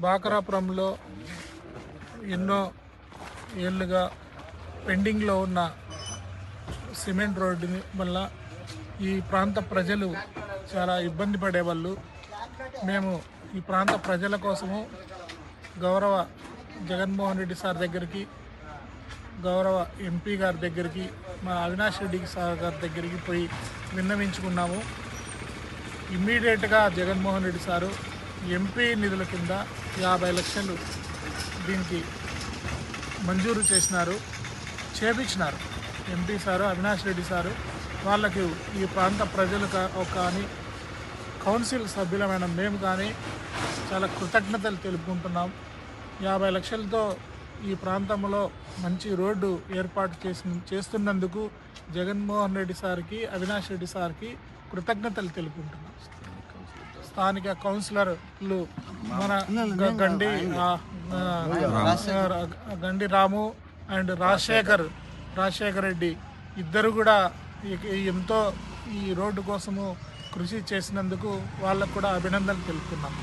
బాకరాపురంలో ఎన్నో ఏళ్ళుగా పెండింగ్లో ఉన్న సిమెంట్ రోడ్డుని వల్ల ఈ ప్రాంత ప్రజలు చాలా ఇబ్బంది పడేవాళ్ళు. మేము ఈ ప్రాంత ప్రజల కోసము గౌరవ జగన్మోహన్ రెడ్డి సార్ దగ్గరికి, గౌరవ ఎంపీ గారి దగ్గరికి, మా అవినాష్ రెడ్డి సార్ గారి దగ్గరికి పోయి విన్నవించుకున్నాము. ఇమ్మీడియట్గా జగన్మోహన్ రెడ్డి సారు ఎంపీ నిధుల కింద 50 లక్షలు దీనికి మంజూరు చేపించినారు. MP sir Avinash Reddy sir వాళ్ళకి ఈ ప్రాంత ప్రజలు కానీ కౌన్సిల్ సభ్యులమైన మేము కానీ చాలా కృతజ్ఞతలు తెలుపుకుంటున్నాం. 50 లక్షలతో ఈ ప్రాంతంలో మంచి రోడ్డు ఏర్పాటు చేస్తున్నందుకు జగన్మోహన్ రెడ్డి సార్కి, అవినాష్ రెడ్డి సార్కి కృతజ్ఞతలు తెలుపుకుంటున్నాం. స్థానిక కౌన్సిలర్లు మన గండి రాము అండ్ రాజశేఖర్ రెడ్డి ఇద్దరు కూడా ఎంతో ఈ రోడ్డు కోసము కృషి చేసినందుకు వాళ్ళకు కూడా అభినందనలు తెలుపుతున్నాం.